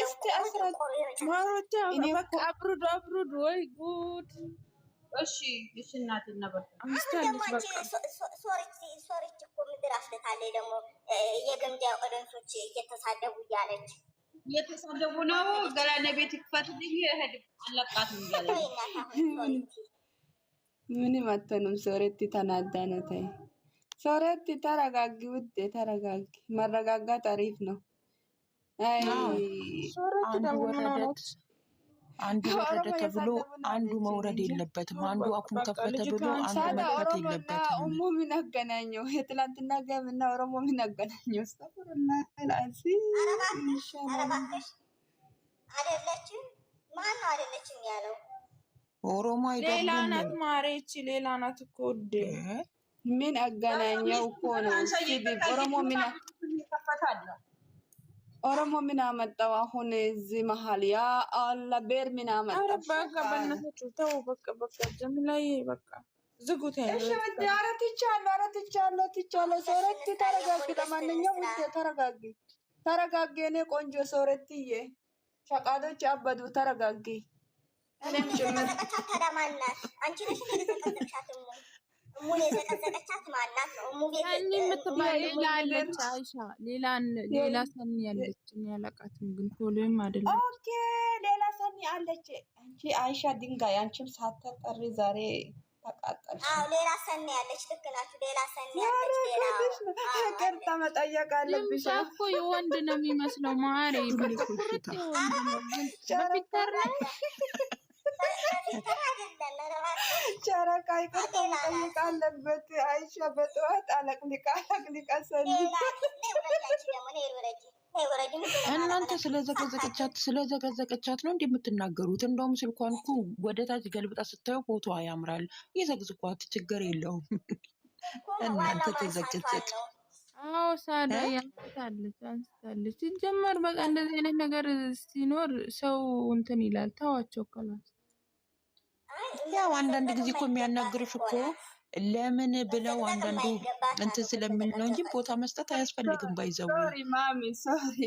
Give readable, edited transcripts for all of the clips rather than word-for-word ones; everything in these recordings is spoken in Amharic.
እስቲ አስራት ማሮቻ በቃ አብሩድ ወይ ጉድ እሺ እናቴ ነበር አስተልሽ በቃ ሶሪች እኮ ምድር አፍልታለች ደግሞ የገንዳ ኦዲየንሶች እየተሳደቡ እያለች ነው ገላነ ቤት ይክፈትልኝ እሄድ አለቃትም እያለች ምንም አትሆንም ሶሬቲ ተናዳ ነው ታይ ሶሬቲ ተረጋጊ ውዴ ተረጋጊ መረጋጋት አሪፍ ነው አይ ሶሬቲ ደግሞ አንዱ ወረደ ተብሎ አንዱ መውረድ የለበትም አንዱ አፉን ከፈተ ብሎ አንዱ መክፈት የለበትም ኦሞ ምን አገናኘው የትላንትና ገምና ኦሮሞ ምን አገናኘው አስተፈረና አዚ አይደለችም ማን አይደለችም ያለው ኦሮሞ አይደለም ሌላ ናት ማሬች ሌላ ናት እኮ ወደ ምን አገናኘው እኮ ነው ሲቢ ኦሮሞ ምን ይከፈታል ኦሮሞ ምን አመጣው አሁን እዚህ መሃል ያ አላ ቤር ምን አመጣው በቃ በእናታችሁ ተው በቃ ጀምላይ በቃ ዝጉት ያለው እሺ ወደ አረትቻለሁ ሶረቲ ተረጋጊ ለማንኛውም ውዴ ተረጋጊ እኔ ቆንጆ ሶረቲዬ ሸቃዶች አበዱ ተረጋጊ እኔም ጭምር ተዳማናት አንቺ ነሽ እንደተከተልሻት ሙሌ ተከተለቻት ማናት ነው ሙሌ ሰኒ የምትባል ያለች አይሻ ሌላ ሰኒ ያለች ያለቃትም ግን ፖሎም አይደለም ኦኬ ሌላ ሰኒ አለች አንቺ አይሻ ድንጋይ አንቺም ሳትጠሪ ዛሬ ተቃጠልሽ ሌላ ሰኒ ያለች ልክ ናችሁ ሌላ ሰኒ ያለች ሌላ ይቅርታ መጠየቅ አለብሽ እኮ የወንድ ነው የሚመስለው ማሪ በፊተር ጨረቃ ይቅርታ መጠየቅ አለበት አይሻ በጠዋት አለቅልቃ ሰኒ እናንተ ስለዘቀዘቀቻት ነው እንደምትናገሩት እንደውም ስልኳን እኮ ወደታች ገልብጣ ስታዩ ፎቶ ያምራል የዘግዝቋት ችግር የለውም እናንተ ተዘቀዘቅ ሳዳ አንስታለች ሲጀመር በቃ እንደዚህ አይነት ነገር ሲኖር ሰው እንትን ይላል ተዋቸው ከላስ ያው አንዳንድ ጊዜ እኮ የሚያናግሩሽ እኮ ለምን ብለው አንዳንዱ እንትን ስለምን ነው እንጂ ቦታ መስጠት አያስፈልግም ባይዘው ሶሪ ማሚ ሶሪ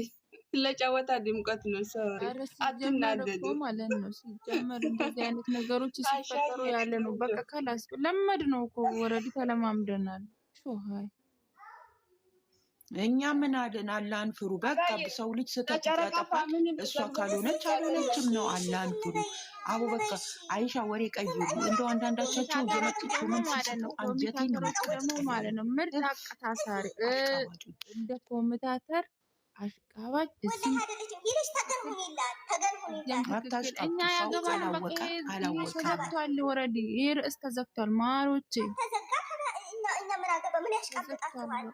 ለጨዋታ ድምቀት ነው ሶሪ አትናደዱ ማለት ነው ሲጀመር እንደዚህ አይነት ነገሮች ሲፈጠሩ ያለ ነው በቃ ከላስ ለመድ ነው እኮ ወረዲ ተለማምደናል ሾሃይ እኛ ምን አለን አላህን ፍሩ በቃ ሰው ልጅ ስተጠቃቀፋ እሷ ካልሆነችም ነው አላህን ፍሩ አቡ በቃ አይሻ ወሬ ቀይሩ እንደው አንዳንዳቸው የመጡ ኮሜንት ሲሰጡ አንጀቴ ነው ማለት ነው ምርጥ አቀታሳሪ እንደ ኮሜንታተር አሽቃባጭ እዚህ እኛ ያገባን በቃ ተዘግቷል ወረዲ ይሄ ርዕስ ተዘግቷል ማሮቼ እኛ ምን አገባ ምን ያሽቃብጣችኋል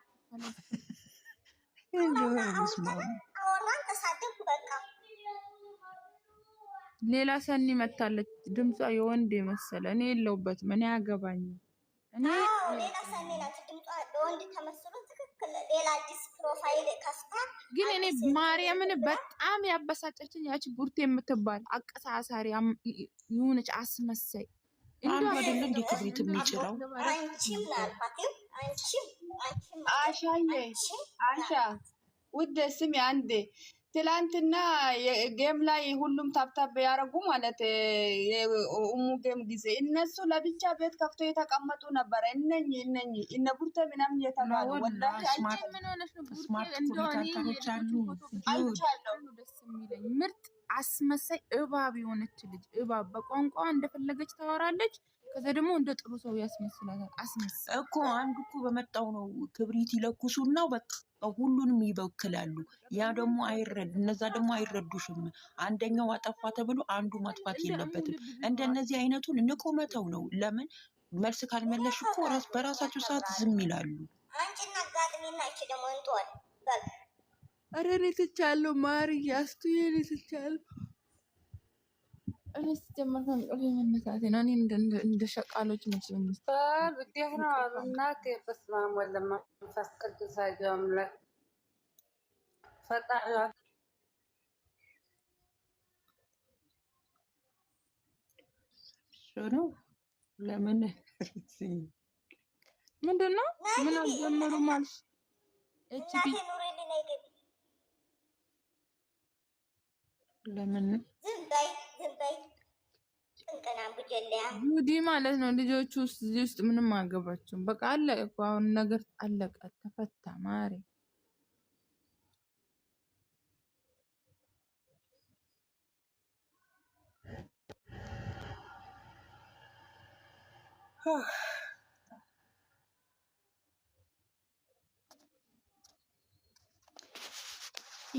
ሌላ ሰኒ መታለች ድምጿ የወንድ የመሰለ እኔ የለውበትም እኔ ያገባኝ እኔ ሌላ ሰኒ ናት ድምጿ በወንድ ተመስሎ ትክክል ሌላ አዲስ ፕሮፋይል ከፍታ ግን እኔ ማርያምን በጣም ያበሳጨችኝ ያቺ ቡርቴ የምትባል አቀሳሳሪ ይሁንች አስመሳይ አንዱ አይደለም እንደ ክብሪት የሚጭረው አሻ ውዴ ስሚ አንዴ ትላንትና ጌም ላይ ሁሉም ታብታብ ያረጉ ማለት የኡሙ ጌም ጊዜ እነሱ ለብቻ ቤት ከፍቶ የተቀመጡ ነበር እነ ቡርቴ ምናምን እየተባሉ ወላሂ ምን ሆነሽ ነው ቡርቴ እንደሆነ ደስ የሚለኝ ምርጥ አስመሳይ እባብ የሆነች ልጅ እባብ በቋንቋ እንደፈለገች ታወራለች ከዛ ደግሞ እንደ ጥሩ ሰው ያስመስላታል አስመሳይ እኮ አንዱ እኮ በመጣው ነው ክብሪት ይለኩሱና በቃ ሁሉንም ይበክላሉ ያ ደግሞ እነዛ ደግሞ አይረዱሽም አንደኛው አጠፋ ተብሎ አንዱ ማጥፋት የለበትም እንደነዚህ አይነቱን ንቆመተው ነው ለምን መልስ ካልመለሽ እኮ በራሳቸው ሰዓት ዝም ይላሉ አንቺና ጋጥሚና እቺ ደግሞ እንጦል በል አረኔ ተቻለው ማሪ ያስቱ የኔ ተቻለው እኔ ሲጀመር ከእንቅልፌ መነሳቴ ነው እኔ እንደ ሸቃሎች መስሎኝ ብዲህና እናቴ በስመ አብ ወወልድ ወመንፈስ ቅዱስ አሐዱ አምላክ ፈጣሪ ሾኖ ለምን ምንድነው ምን አጀመሩ ማለት ኤችፒ እናቴ ኑሪልኝ ነይ ግቢ። ለምን ዝም በይ ቅንቅናም ብጀለያ ጁዲ ማለት ነው። ልጆቹ እዚህ ውስጥ ምንም አገባቸውም። በቃ አለቀ እኮ አሁን ነገር አለቀ፣ ተፈታ ማሪ።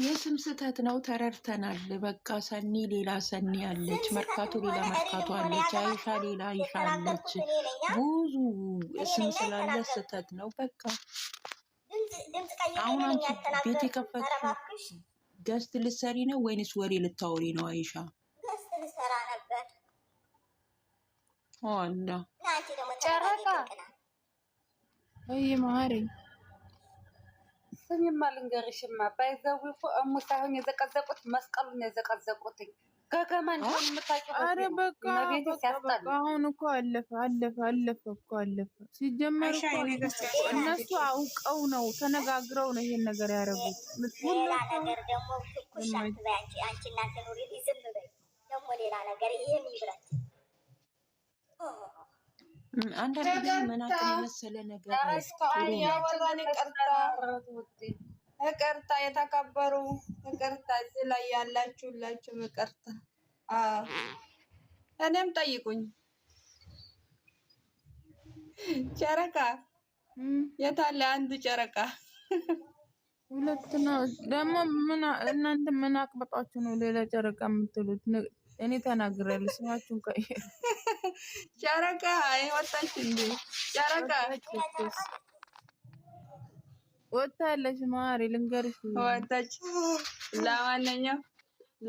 የስም ስህተት ነው፣ ተረድተናል። በቃ ሰኒ ሌላ ሰኒ አለች፣ መርካቶ ሌላ መርካቶ አለች፣ አይሻ ሌላ አይሻ አለች። ብዙ ስም ስላለ ስህተት ነው። በቃ አሁን አንቺ ቤት የከፈትሽው ገስት ልትሰሪ ነው ወይንስ ወሬ ልታወሪ ነው? አይሻ ገስት ልሰራ ነበር። አላ ናንቺ ደግሞ ጨረቃ ወይ ማሪ ስሚማ ልንገርሽማ፣ ባይዘው እኮ እሙ ሳይሆን የዘቀዘቁት መስቀሉን የዘቀዘቁትኝ ገገማ እንደሆነ የምታውቂው። አረ በቃ መቤት ሲያስጠላ። አሁን እኮ አለፈ እኮ ሲጀመር እኮ እነሱ አውቀው ነው ተነጋግረው ነው ይሄን ነገር ያደረጉት። ሌላ ነገር ደግሞ ትኩስ አትበይ አንቺ እናንተ ኑሪ ዝም በይ። ደግሞ ሌላ ነገር ይሄን ይብረት አንዳንድ ጊዜ መናቅን የመሰለ ነገር እስካሁን ያወራን ይቅርታ፣ የተከበሩ ይቅርታ፣ እዚህ ላይ ያላችሁላችሁ ይቅርታ። እኔም ጠይቁኝ። ጨረቃ የታለ? አንዱ ጨረቃ ሁለት ነው ደግሞ። እናንተ ምን አቅበጣችሁ ነው ሌላ ጨረቃ የምትሉት? እኔ ተናግሬያለሁ። ስማችሁን ቀይሩ። ጨረቃ ወጣች እንዴ? ጨረቃ ወጣለች። ማሪ ልንገርሽ ወጣች።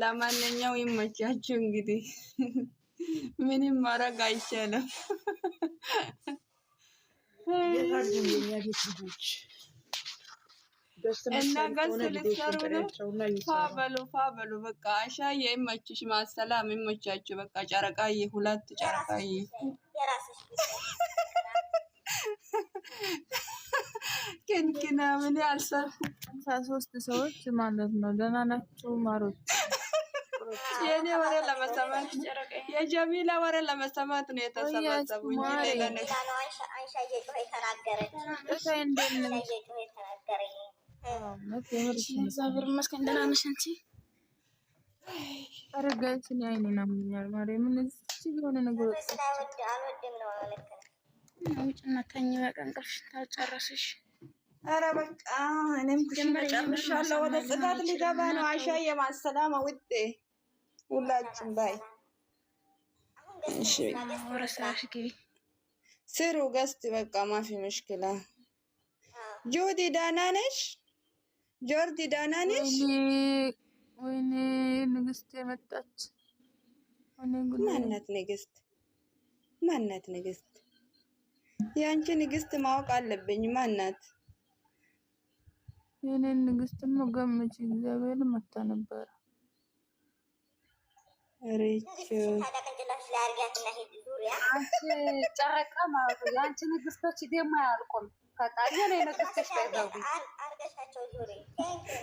ለማንኛው ይመቻችሁ። እንግዲህ ምንም ማድረግ አይቻልም። የኛ ቤት ልጆች እና ገስ ልትሰሩ ነው። ፋበሉ በቃ አሻዬ ይመችሽ። ማሰላም ይመቻችሁ። በቃ ጨረቃዬ፣ ሁለት ጨረቃዬ ክንክና ምን ያልሰሩ 53 ሰዎች ማለት ነው። ደህና ናችሁ ማሮች? የኔ ወሬ ለመሰማት የጀሚላ ወሬ ለመሰማት ነው የተሰባሰቡ እንጂ ሌላ ነገር እግዚአብሔር ይመስገን ደህና ነሽ አንቺ? ኧረ ጋይስ እኔ አይኔን አሞኛል። ማርያምን እዚህ የሆነ ነገር ውጭና ተኝ፣ በቃ እንቅልፍሽን ታጨረስሽ። ኧረ በቃ እኔም ኩሽና ጨርሻለሁ። ወደ ጽዳት ሊገባ ነው። አሻዬ ማሰላማ ውዴ፣ ሁላችሁም ባይ። እሺ ወደ ስራሽ ግቢ። ስሩ ገስት በቃ ማፊ ሙሽኪላ። ጆዲ ደህና ነሽ? ጆርዲ ደህና ነሽ? ወይኔ ንግስት የመጣች። ማናት ንግስት? ማናት ንግስት? የአንቺ ንግስት ማወቅ አለብኝ። ማናት? የኔን ንግስትም ገመች። እግዚአብሔር መታ ነበር። አንቺ ጨረቃ ማለት ነው። የአንቺ ንግስቶች ደግሞ አያልቁም። ፈጣሪ ነው ንግስቶች ባይዘው።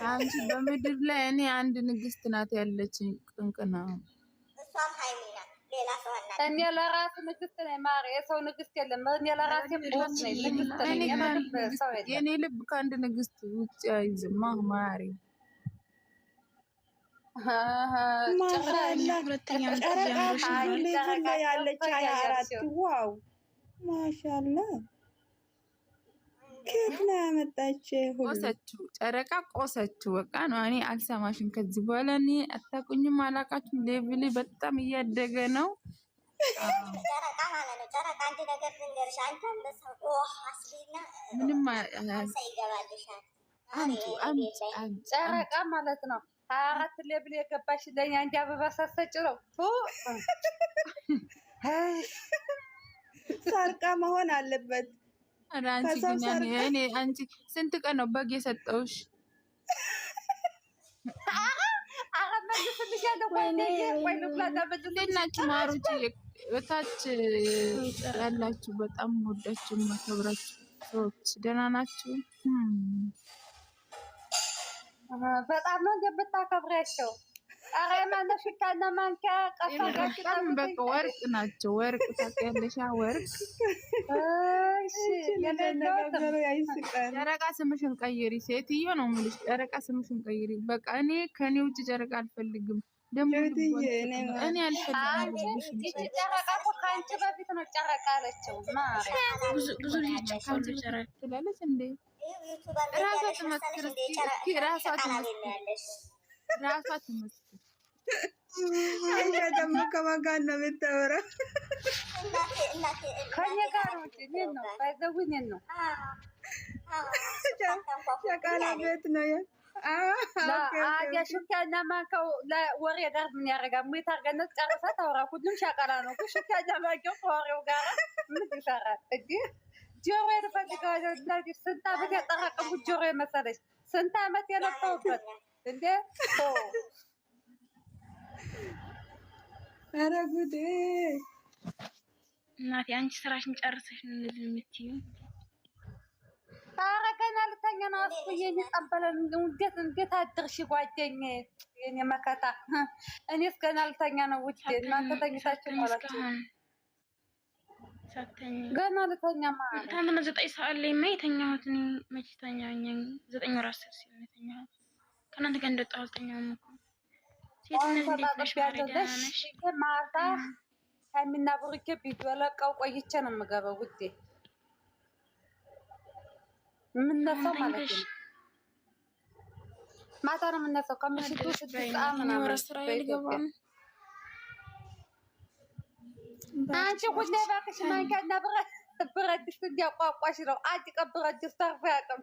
አንቺ በምድር ላይ እኔ አንድ ንግስት ናት ያለችኝ፣ ቅንቅና። እኔ ለራሴ ንግስት ነኝ ማር፣ የሰው ንግስት የለም። እኔ ለራሴ ቦስ ነኝ፣ ንግስት ነኝ። የኔ ልብ ከአንድ ንግስት ውጭ አይዝም ማሪ። ጨረቃ ያለች 24 ዋው ማሻላ ከየት ነው ያመጣችው? ቆሰችው፣ ጨረቃ ቆሰችው። በቃ ነው። እኔ አልሰማሽም ከዚህ በኋላ። እኔ አታውቁኝም፣ አላውቃችሁም። ሌቭሌ በጣም እያደገ ነው። ጨረቃ ማለት ነው። ጨረቃ አንድ ነገር ልንገርሽ፣ አንተም ለሰው አስሊና ምንም ጨረቃ ማለት ነው 24 ሌብል የገባሽ ለኛ እንጂ አበባ ሳሰጭ ነው ሰርቃ መሆን አለበት። አንቺ ስንት ቀን ነው በግ የሰጠውሽ? ናችሁ ማሮች በታች ያላችሁ በጣም ወዳችሁ ማከብራችሁ ሰዎች ደህና ናችሁ? በጣም ነው እንደምታከብሪያቸው። ኧረ ማነው ሽታና ማንኪያ ቀሳጋችሁ በጣም በቃ ወርቅ ናቸው። ወርቅ ታውቂያለሽ? ወርቅ። እሺ የነገሩ ያይስቃል። ጨረቃ ስምሽን ቀይሪ ሴትዮ ነው የምልሽ። ጨረቃ ስምሽን ቀይሪ በቃ። እኔ ከኔ ውጭ ጨረቃ አልፈልግም። ደግሞ እኔ አልፈልግም። ጨረቃ እኮ ከአንቺ በፊት ነው ጨረቃ አለችው። ብዙ ልጅ ካሉ ጨረቃ ትላለች እንዴ? ራሷ ትመስክር። ራሷ ትመስክር። አንቺ ደግሞ ከማን ጋር ነው የምታወራው? ከእኔ ጋር ነው እንጂ እኔን ነው ባይዘው እኔን ነው። ሸቃላ ቤት ነው ያ ሹካና ማንካው ለወሬ ጋር ምን ያደርጋል? ሙት አድርገን ጨርሳ ታወራ። ሁሉም ሸቃላ ነው። ሹካና ማንካው ከወሬው ጋር ምን ይሰራል? እንዴ ጆሮ የፈልገው እንደዚህ ስንት ዓመት ያጠራቀሙት ጆሮ የመሰለች ስንት ዓመት የለፋሁበት እንዴ! ኧረ ጉዴ! እናቴ አንቺ ስራሽን ጨርሰሽ ነው እንደዚህ የምትይው? ኧረ ገና ልተኛ ነው። አስኩዬ የሚቀበለን እንዴት አድርሽ ጓደኛዬ፣ የኔ መከታ። እኔስ ገና ልተኛ ነው ውዴ። እናንተ ተኝታችሁ ማለት ነው? ገና ልተኛ ማለት ታንተና 9 ሰዓት ላይ የተኛሁት እኔ መች ተኛኝ? 9 ወር 10 ሲል ነው የተኛሁት። ከእናንተ ጋር እንደወጣሁ አልተኛሁም እኮ። ሴትነት እንዴት ነሽ? ማታ ሀይሚና ብሩኬ ቪዲዮ ለቀው ቆይቼ ነው የምገባው ውዴ። የምነሳው ማለት ነው ማታ ነው የምነሳው ከምሽቱ 6 ሰዓት ምናምን በኢትዮጵያ። አንቺ ሁሌ እባክሽ ማንኪያና ብረት ድስት እንዲያቋቋሽ ነው። አንድ ቀን ብረት ድስት አርፎ ያውቅም።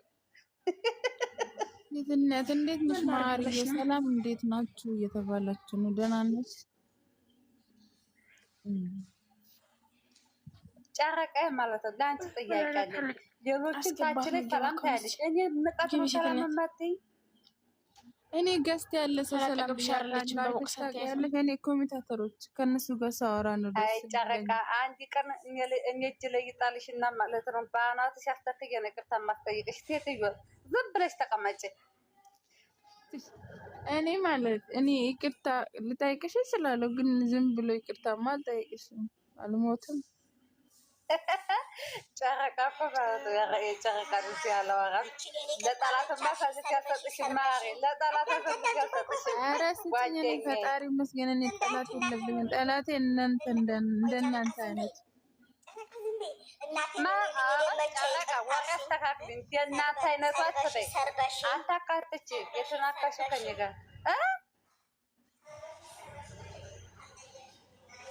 ሴትነት እንዴት ነሽ ማርዬ? ሰላም እንዴት ናችሁ እየተባላችሁ ነው? ደህና ነሽ? ጨረቃዬ ማለት ነው ለአንቺ ጥያቄ አለኝ። ሌሎችን ታች ላይ ሰላም ታያለሽ። እኔ ንቀት ነው ሰላም የማትይኝ? እኔ ገስት ያለ ሰው ሰላም ያለሽ እኔ ኮሚታተሮች ከነሱ ጋር ሳወራ ነው ደስ። አይ ጨረቃ አንድ ቀን እኔ እጅ ላይ ይጣልሽና ማለት ነው በአናትሽ አስተክየ ነገር ታማስጠይቅሽ። ሴትዮ ዝም ብለሽ ተቀመጭ። እኔ ማለት እኔ ይቅርታ ልጠይቅሽ እችላለሁ፣ ግን ዝም ብሎ ይቅርታማ አልጠይቅሽም። አልሞትም። ጨረቃ እኮ ማለት ነው የጨረቃ ልጅ ያለዋራም ለጠላትማ ሳልክ ያሰጥሽ ማሪ ለጠላት ሳልክ ያሰጥሽ። ኧረ ስንት ፈጣሪ ይመስገን እኔ ጠላት የለብኝም። ጠላቴ እናንተ እንደናንተ አይነት ጨረቃ ወሬ አስተካክል። የእናንተ አይነቷ አትበይ አታካትች። የተናካሽ ከእኔ ጋር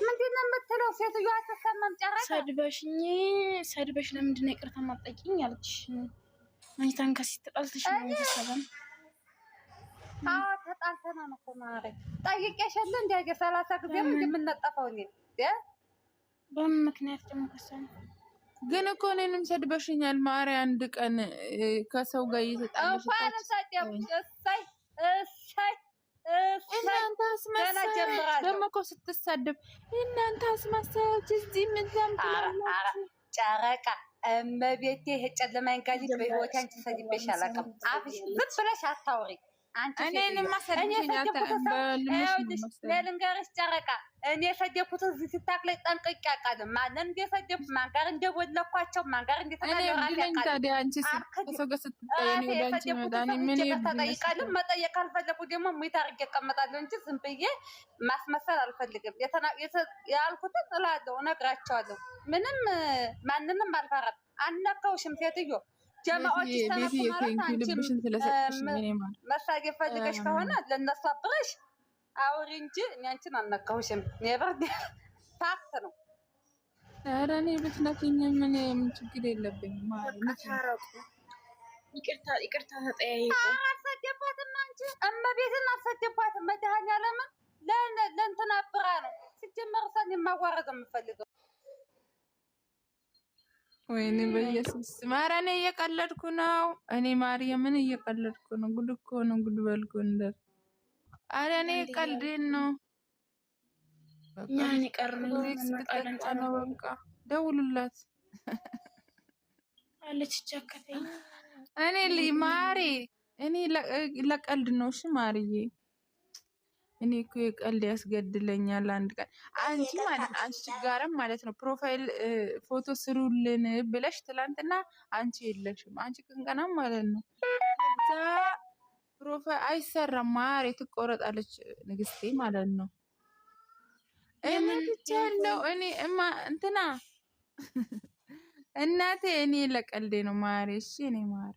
ምንድን ነው የምትለው? ሴትዮዋ አትሰማም። ጨረቃ ሰድበሽ ለምንድን ነው ይቅርታ የማትጠይቂኝ አለችሽ? አንቺን ከሲት ተጣልተሽ ነው የተሰበን? አዎ ተጣልተናል እኮ ማሬ። ጠይቄሽ የለ እንደ 30 ጊዜ ነው እንደምንነጠፈው እኔ በምን ምክንያት ደግሞ ከሰን? ግን እኮ እኔንም ሰድበሽኛል ማሬ። አንድ ቀን ከሰው ጋር እየተጣለሽ እንኳን ሰደብሽ። እሰይ እሰይ እናንተ አስመሳዮች ደግሞ እኮ ስትሳደብ እናንተ አስመሳዮች እዚህ ምን ታምጣላችሁ? ጨረቃ እመቤቴ ይሄ ጨለማኝ ጋር በህይወት አንቺ ሰድቤሽ አላውቅም። አፍሽ ዝም ብለሽ አታውሪ። እኔንማ ሰድቤሽ ልንገርሽ ጨረቃ እኔ የሰደብኩትን እዚህ ስታክ ላይ ጠንቅቄ አውቃለሁ። ማንን እንደሰደብኩ ማን ጋር እንደወለኳቸው ማን ጋር እንደተጠይቃለሁ። መጠየቅ ካልፈለጉ ደግሞ ሙት አድርጌ እቀመጣለሁ እንጂ ዝም ብዬ ማስመሰል አልፈልግም። ያልኩትን እላለሁ፣ እነግራቸዋለሁ። ምንም ማንንም አልፈራም። አልነካውሽም ሴትዮ። ጀማዎች ተነሱ ማለት አንቺ መሳጌ ፈልገሽ ከሆነ ለእነሱ አብረሽ አውሪ እንጂ እኔ አንቺን አልነካሁሽም። ኔቨር ፋክት ነው። ኧረ እኔ ብትነኪኝ ምን ችግር የለብኝም ማለት ነው። ይቅርታ ተጠያይቁ። አልሰደባትም። አንቺ እመቤትን አልሰደባትም። መድኃኒዓለምን ለእንትን አብራ ነው ሲጀመር እሷን የማዋረድ የምፈልገው። ወይኔ በኢየሱስ ኧረ እኔ እየቀለድኩ ነው። እኔ ማርያምን እየቀለድኩ ነው። ጉድ እኮ ነው። ጉድ በልኩ እንደር ኧረ እኔ ቀልዴን ነው። ያን ይቀርነው ነው። በቃ ደውሉላት አለች ጃከተኝ እኔ ማሪ እኔ ለቀልድ ነው። እሺ ማርዬ እኔ እኮ የቀልድ ያስገድለኛል። አንድ ቀን አንቺ ማለት ነው አንቺ ችጋረም ማለት ነው ፕሮፋይል ፎቶ ስሩልን ብለሽ ትላንትና አንቺ የለሽም። አንቺ ቅንቀናም ማለት ነው። ከዛ ፕሮፋይል አይሰራም ማሬ ትቆረጣለች ንግስቴ ማለት ነው። እኔ ብቻለሁ እኔ እንትና እናቴ እኔ ለቀልዴ ነው ማሬ። እሺ እኔ ማሬ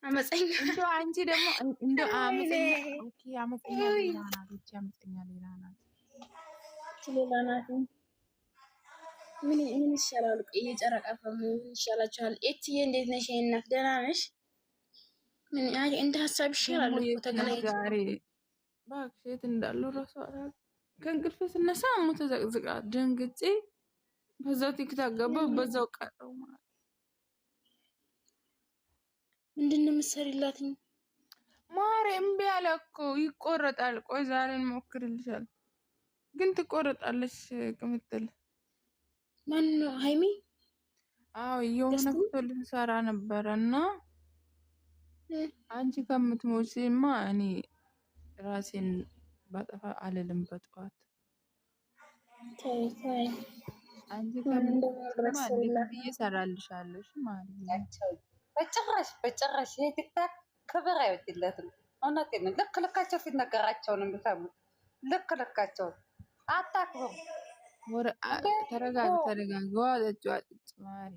አመፀኛ እንዶ አንቺ ደግሞ እንዶ አመፀኛ ኦኬ አመፀኛ ሌላ ናት። እቺ አመፀኛ ሌላ ናት። ሌላ ናት። ምን ይሻላል? የጨረቃ ምን ይሻላችኋል? እትዬ እንዴት ነሽ? እናት ደህና ነሽ? ምን እንደ ሀሳብ ይሻላል እኮ ተገናኝተን እባክሽ የት እንዳለው እራሱ ከእንቅልፍ ስነሳ አሞ ተዘቅዝቃ ደንግጬ በዛው ቲክታክ ገባሁ በዛው ቀረው ማለት ምንድን ነው የምትሰሪላት? ማሬ እምቢ አለ እኮ ይቆረጣል። ቆይ ዛሬ እንሞክርልሻል ግን ትቆረጣለች ቅምጥል። ማን ነው? ሃይሚ? አዎ የሆነ ፎቶ ልንሰራ ነበረ እና አንቺ ከምትሞቺማ እኔ ራሴን ባጠፋ አልልም በጠዋት አንቺ ከምትሞቺማ እንዴት እሰራልሻለሁ ማለት ነው። በጭራሽ ይሄ ቲክታክ ክብር አይወድለትም። እውነቴን ነው። ልክ ልካቸው ሲነገራቸው ነው የሚሰሙት። ልክ ልካቸው አታክብሩ። ተረጋጊ ዋጠጭ ማሪ